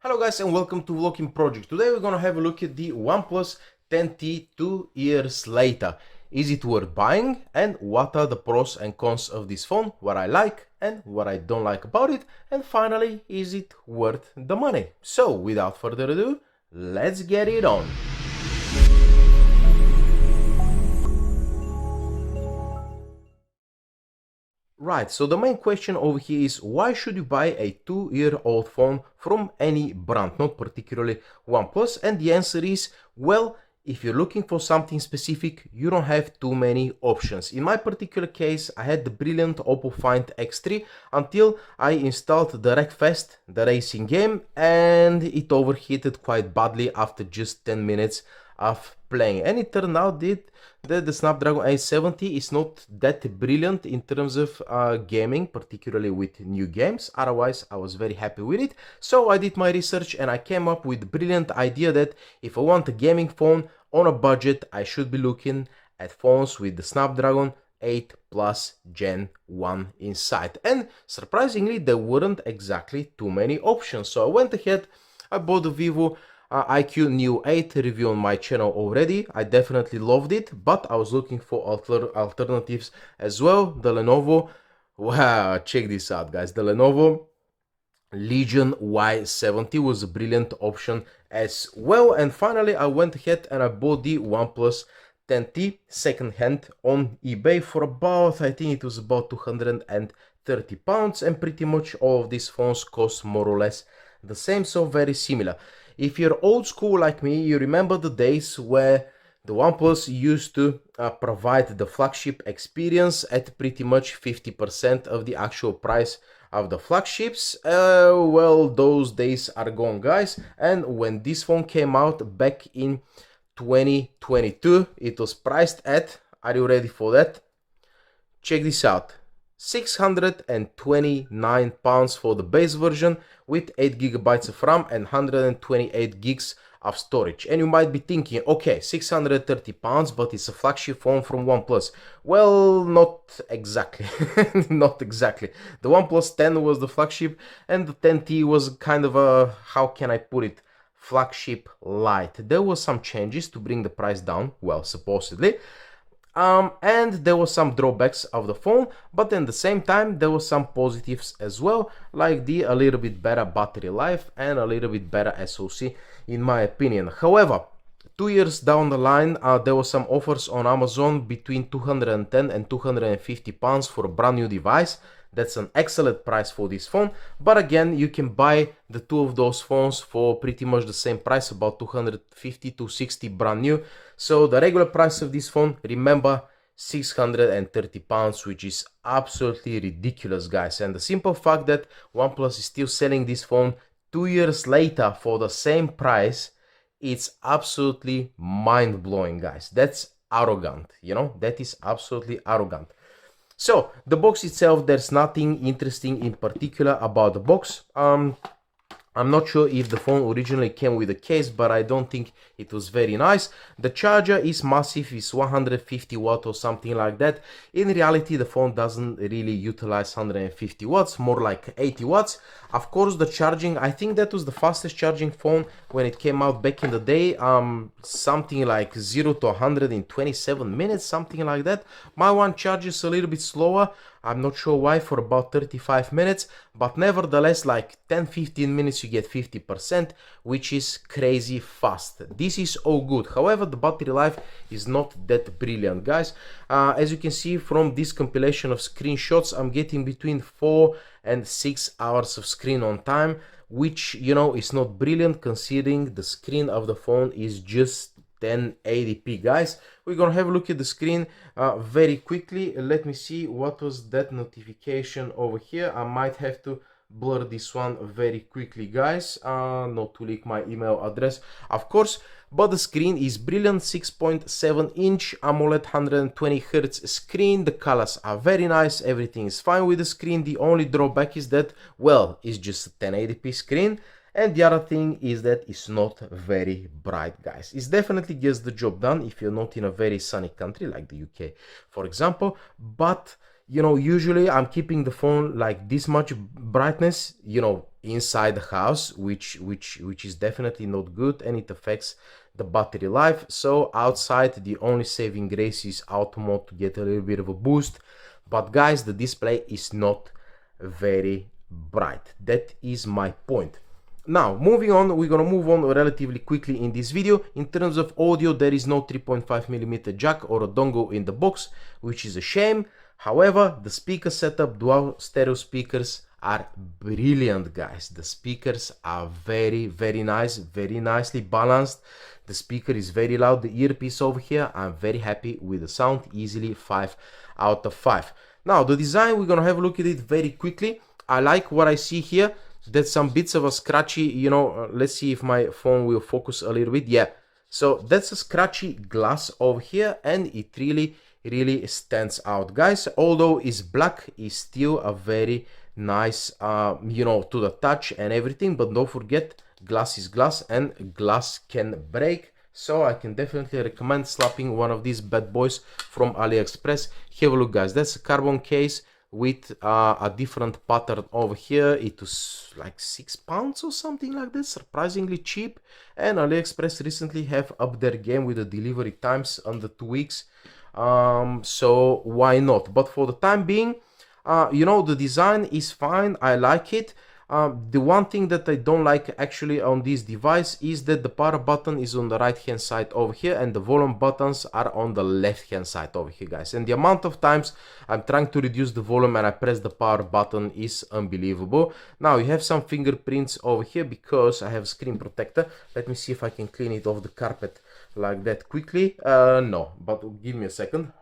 Hello guys and welcome to volokinproject. Today we're gonna have a look at the OnePlus 10T 2 years later. Is it worth buying and what are the pros and cons of this phone, what I like and what I don't like about it, and finally, is it worth the money? So without further ado, let's get it on. Right, so the main question over here is why should you buy a 2-year-old phone from any brand, not particularly OnePlus? And the answer is, well, if you're looking for something specific, you don't have too many options. In my particular case, I had the brilliant Oppo Find X3 until I installed the Wreckfest, the racing game, and it overheated quite badly after just 10 minutes of playing. And it turned out that the Snapdragon 870 is not that brilliant in terms of gaming, particularly with new games. Otherwise, I was very happy with it. So I did my research and I came up with the brilliant idea that if I want a gaming phone on a budget, I should be looking at phones with the Snapdragon 8 Plus Gen 1 inside. And surprisingly, there weren't exactly too many options. So I went ahead, I bought the Vivo IQ Neo 8 review on my channel already. I definitely loved it, but I was looking for alternatives as well. The Lenovo, wow, check this out guys, the Lenovo Legion Y70 was a brilliant option as well. And finally I went ahead and I bought the OnePlus 10T second hand on eBay for about, I think it was about £230, and pretty much all of these phones cost more or less the same, so very similar. If you're old school like me, you remember the days where the OnePlus used to provide the flagship experience at pretty much 50% of the actual price of the flagships. Well, those days are gone guys, and when this phone came out back in 2022, it was priced at, are you ready for that? Check this out. £629 for the base version with 8 GB of RAM and 128 gigs of storage. And you might be thinking, okay, £630, but it's a flagship phone from OnePlus. Well, not exactly. Not exactly. The OnePlus 10 was the flagship and the 10T was kind of a, how can I put it, flagship light. There were some changes to bring the price down, well, supposedly. And there were some drawbacks of the phone, but at the same time there were some positives as well, like the a little bit better battery life and a little bit better SoC in my opinion. However, 2 years down the line, there were some offers on Amazon between £210 and £250 for a brand new device. That's an excellent price for this phone, but again, you can buy the two of those phones for pretty much the same price, about 250 to 60 brand new. So the regular price of this phone, remember, £630, which is absolutely ridiculous guys. And the simple fact that OnePlus is still selling this phone 2 years later for the same price, it's absolutely mind-blowing guys. That's arrogant, you know, that is absolutely arrogant. So the box itself, there's nothing interesting in particular about the box. I'm not sure if the phone originally came with a case, but I don't think it was very nice. The charger is massive, it's 150 watt or something like that. In reality, the phone doesn't really utilize 150 watts, more like 80 watts. Of course, the charging, I think that was the fastest charging phone when it came out back in the day. Something like 0 to 100 in 27 minutes, something like that. My one charges a little bit slower. I'm not sure why, for about 35 minutes, but nevertheless, like 10-15 minutes you get 50%, which is crazy fast. This is all good. However, the battery life is not that brilliant, guys. As you can see from this compilation of screenshots, I'm getting between 4 and 6 hours of screen on time, which, you know, is not brilliant considering the screen of the phone is just 1080p guys. We're gonna have a look at the screen very quickly. Let me see, what was that notification over here? I might have to blur this one very quickly guys, not to leak my email address of course, but the screen is brilliant. 6.7 inch AMOLED 120 Hz screen. The colors are very nice, everything is fine with the screen. The only drawback is that, well, it's just a 1080p screen. And the other thing is that it's not very bright guys. It definitely gets the job done if you're not in a very sunny country like the UK for example, but you know, usually I'm keeping the phone like this much brightness, you know, inside the house, which is definitely not good, and it affects the battery life. So outside, the only saving grace is auto mode to get a little bit of a boost. But guys, the display is not very bright. That is my point. Now, moving on, we're gonna move on relatively quickly in this video. In terms of audio, there is no 3.5mm jack or a dongle in the box, which is a shame. However, the speaker setup, dual stereo speakers, are brilliant, guys. The speakers are very nice, very nicely balanced. The speaker is very loud. The earpiece over here, I'm very happy with the sound. Easily 5 out of 5. Now, the design, we're gonna have a look at it very quickly. I like what I see here. There's some bits of a scratchy, you know, let's see if my phone will focus a little bit. Yeah, so that's a scratchy glass over here, and it really stands out, guys. Although it's black, it's still a very nice, you know, to the touch and everything. But don't forget, glass is glass, and glass can break. So I can definitely recommend slapping one of these bad boys from AliExpress. Have a look, guys. That's a carbon case with a different pattern over here. It was like £6 or something like this, surprisingly cheap. And AliExpress recently have upped their game with the delivery times under 2 weeks. So why not? But for the time being, you know, the design is fine. I like it. The one thing that I don't like actually on this device is that the power button is on the right hand side over here, and the volume buttons are on the left hand side over here, guys. And the amount of times I'm trying to reduce the volume and I press the power button is unbelievable. Now you have some fingerprints over here because I have a screen protector. Let me see if I can clean it off the carpet like that quickly. No, but give me a second.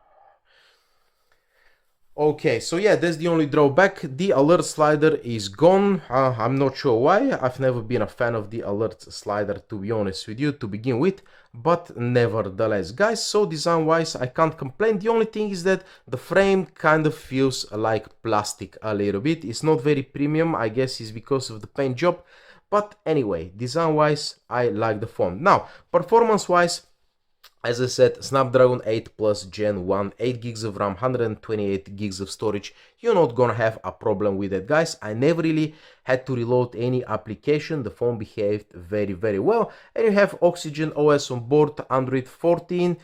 Okay, so yeah, that's the only drawback. The alert slider is gone. I'm not sure why. I've never been a fan of the alert slider, to be honest with you, to begin with. But nevertheless, guys, so design-wise, I can't complain. The only thing is that the frame kind of feels like plastic a little bit. It's not very premium. I guess it's because of the paint job. But anyway, design-wise, I like the phone. Now, performance-wise, as I said, Snapdragon 8 Plus Gen 1, 8 gigs of RAM, 128 gigs of storage. You're not gonna have a problem with that, guys. I never really had to reload any application. The phone behaved very well. And you have Oxygen OS on board, Android 14.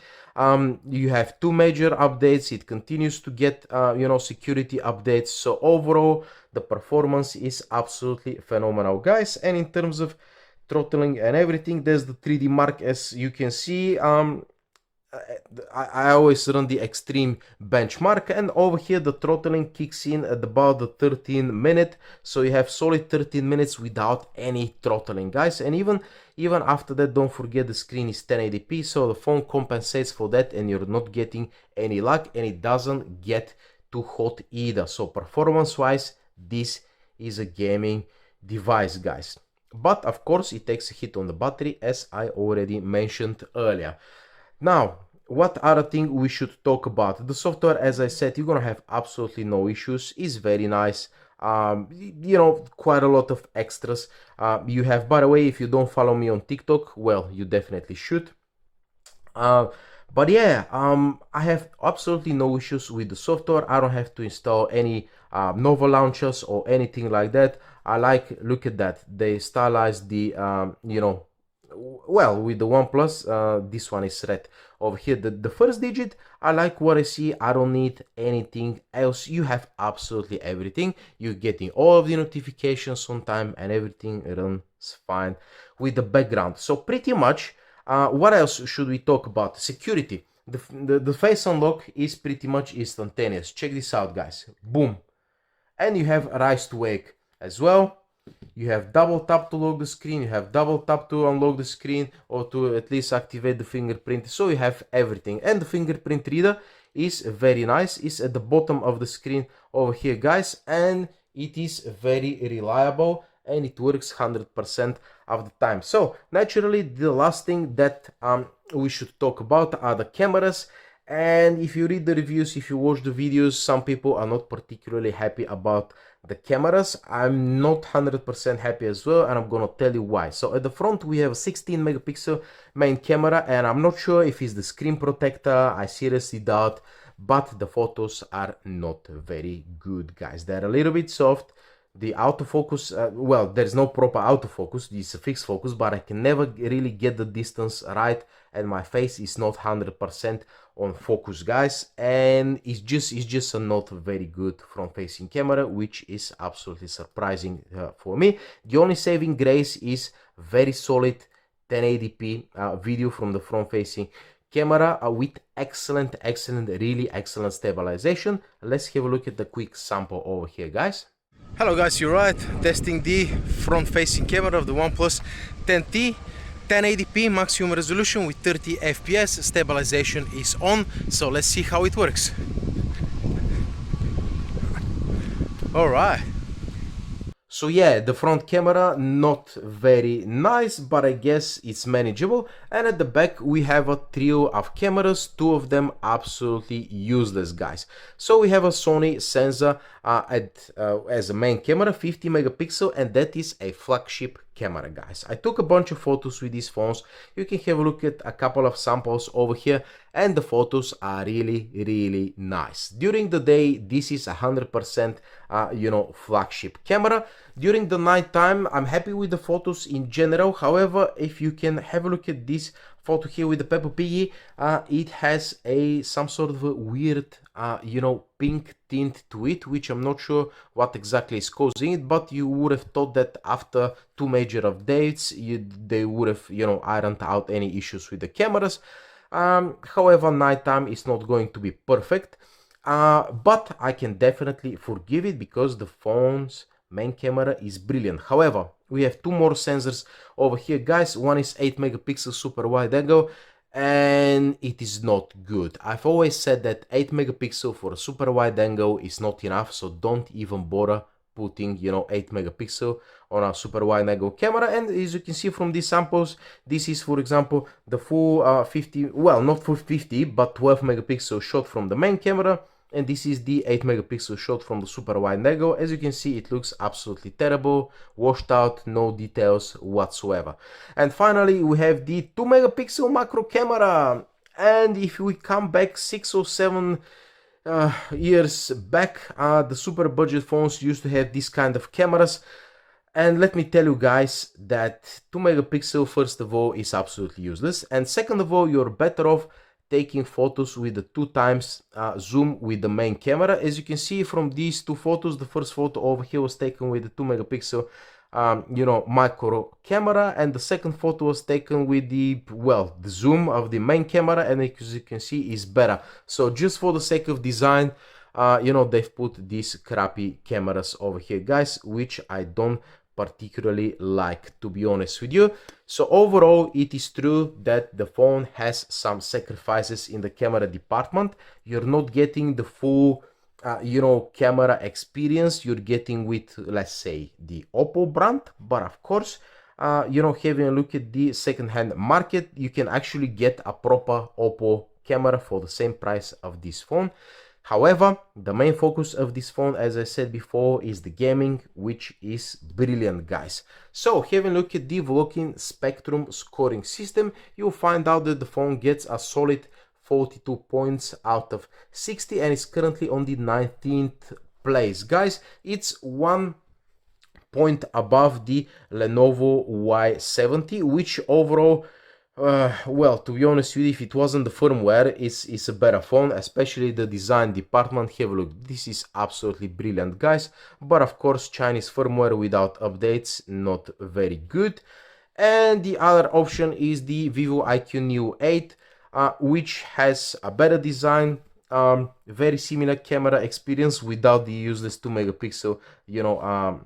You have 2 major updates. It continues to get, you know, security updates. So overall, the performance is absolutely phenomenal, guys. And in terms of throttling and everything, there's the 3D mark, as you can see. I always run the extreme benchmark, and over here the throttling kicks in at about the 13-minute, so you have solid 13 minutes without any throttling, guys. And even after that, don't forget the screen is 1080p, so the phone compensates for that, and you're not getting any lag, and it doesn't get too hot either. So performance wise, this is a gaming device, guys. But of course, it takes a hit on the battery, as I already mentioned earlier. Now, what other thing we should talk about? The software, as I said, you're gonna have absolutely no issues. It's very nice. You know, quite a lot of extras. You have, by the way, if you don't follow me on TikTok, well, you definitely should. But yeah, I have absolutely no issues with the software. I don't have to install any Nova launchers or anything like that. I like, look at that, they stylized the, you know, well, with the OnePlus, this one is red over here. The first digit, I like what I see. I don't need anything else. You have absolutely everything. You're getting all of the notifications on time, and everything runs fine with the background. So pretty much, what else should we talk about? Security. The face unlock is pretty much instantaneous. Check this out, guys. Boom. And you have rise to wake as well. You have double tap to lock the screen, you have double tap to unlock the screen, or to at least activate the fingerprint. So you have everything. And the fingerprint reader is very nice. It's at the bottom of the screen over here, guys, and it is very reliable, and it works 100% of the time. So naturally, the last thing that we should talk about are the cameras. And if you read the reviews, if you watch the videos, some people are not particularly happy about the cameras. I'm not 100% happy as well, and I'm gonna tell you why. So at the front we have a 16 megapixel main camera, and I'm not sure if it's the screen protector. I seriously doubt, but the photos are not very good, guys. They're a little bit soft. the autofocus, well, there's no proper autofocus, this is a fixed focus, but I can never really get the distance right, and my face is not 100% on focus, guys, and it's just a not very good front facing camera, which is absolutely surprising for me. The only saving grace is very solid 1080p video from the front facing camera with excellent, really excellent stabilization. Let's have a look at the quick sample over here, guys. Hello guys, you're right, testing the front facing camera of the OnePlus 10T, 1080p maximum resolution with 30 fps, stabilization is on, so let's see how it works. Alright. So yeah, the front camera not very nice, but I guess it's manageable. And at the back we have a trio of cameras, two of them absolutely useless, guys. So we have a Sony sensor as a main camera, 50 megapixel, and that is a flagship camera, guys. I took a bunch of photos with these phones. You can have a look at a couple of samples over here, and the photos are really nice. During the day, this is 100% you know, flagship camera. During the night time, I'm happy with the photos in general. However, if you can have a look at this photo here with the Peppa Piggy, it has some sort of a weird you know, pink tint to it, which I'm not sure what exactly is causing it, but you would have thought that after 2 major updates they would have, you know, ironed out any issues with the cameras. However, nighttime is not going to be perfect, but I can definitely forgive it because the phone's main camera is brilliant. However, we have two more sensors over here, guys. One is 8 megapixel super wide angle, and it is not good. I've always said that 8 megapixel for a super wide angle is not enough, so don't even bother putting, you know, 8 megapixel on a super wide angle camera. And as you can see from these samples, this is, for example, the full 50, well, not full 50, but 12 megapixel shot from the main camera, and this is the 8 megapixel shot from the super wide angle. As you can see, it looks absolutely terrible, washed out, no details whatsoever. And finally, we have the 2 megapixel macro camera. And if we come back 6 or 7 years back, the super budget phones used to have this kind of cameras. And let me tell you guys that 2 megapixel, first of all, is absolutely useless, and second of all, you're better off taking photos with the 2 times zoom with the main camera. As you can see from these two photos, the first photo over here was taken with the 2 megapixel you know, macro camera, and the second photo was taken with the, well, the zoom of the main camera, and as you can see is better. So just for the sake of design, you know, they've put these crappy cameras over here, guys, which I don't particularly like, to be honest with you. So overall, it is true that the phone has some sacrifices in the camera department. You're not getting the full you know, camera experience you're getting with, let's say, the Oppo brand, but of course, you know, having a look at the second-hand market, you can actually get a proper Oppo camera for the same price of this phone. However, the main focus of this phone, as I said before, is the gaming, which is brilliant, guys. So, having a look at the Volokin Spectrum scoring system, you'll find out that the phone gets a solid 42 points out of 60 and is currently on the 19th place. Guys, it's 1 point above the Lenovo Y70, which overall, well, to be honest with you, if it wasn't the firmware, it's a better phone, especially the design department. Have a look, this is absolutely brilliant, guys, but of course Chinese firmware without updates, not very good. And the other option is the Vivo IQ Neo 8, which has a better design, very similar camera experience without the useless 2 megapixel, you know,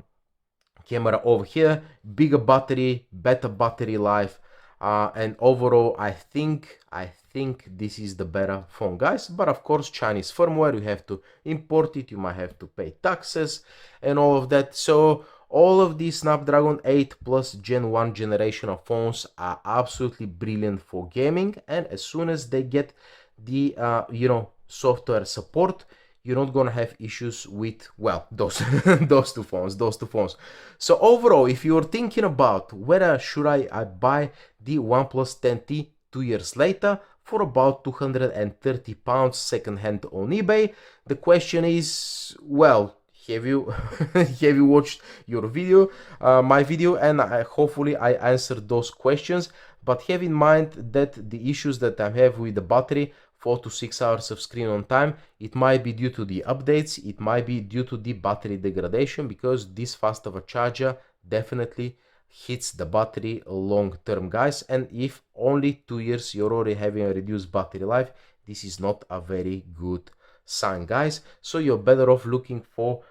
camera over here, bigger battery, better battery life, and overall I think this is the better phone, guys. But of course, Chinese firmware, you have to import it, you might have to pay taxes and all of that. So all of these Snapdragon 8 plus Gen 1 generation of phones are absolutely brilliant for gaming, and as soon as they get the you know, software support, you're not gonna have issues with, well, those those two phones. So overall, if you're thinking about whether should I buy the OnePlus 10T 2 years later for about £230 second hand on eBay, the question is, well, have you have you watched your video, my video, and hopefully I answered those questions. But have in mind that the issues that I have with the battery, 4 to 6 hours of screen on time, it might be due to the updates, it might be due to the battery degradation, because this fast of a charger definitely hits the battery long term, guys. And if only 2 years you're already having a reduced battery life, this is not a very good sign, guys. So you're better off looking for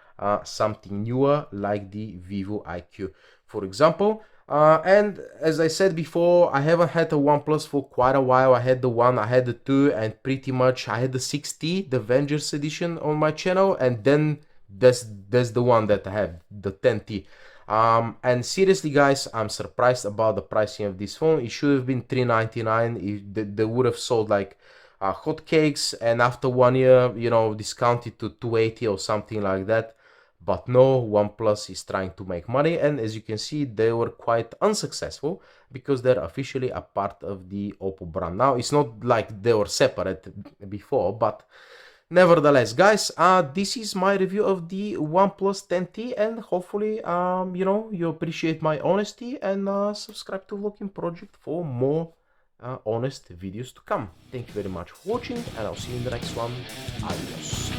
something newer like the Vivo IQ, for example. And as I said before, I haven't had a OnePlus for quite a while. I had the 2, and pretty much I had the 6T, the Avengers edition, on my channel, and then that's the one that I have, the 10T. And seriously, guys, I'm surprised about the pricing of this phone. It should have been $399. They would have sold like hotcakes, and after 1 year, you know, discounted to $280 or something like that. But no, OnePlus is trying to make money, and as you can see, they were quite unsuccessful because they're officially a part of the Oppo brand. Now, it's not like they were separate before, but nevertheless, guys, this is my review of the OnePlus 10T, and hopefully, you know, you appreciate my honesty, and subscribe to Vlogin Project for more honest videos to come. Thank you very much for watching, and I'll see you in the next one. Adios.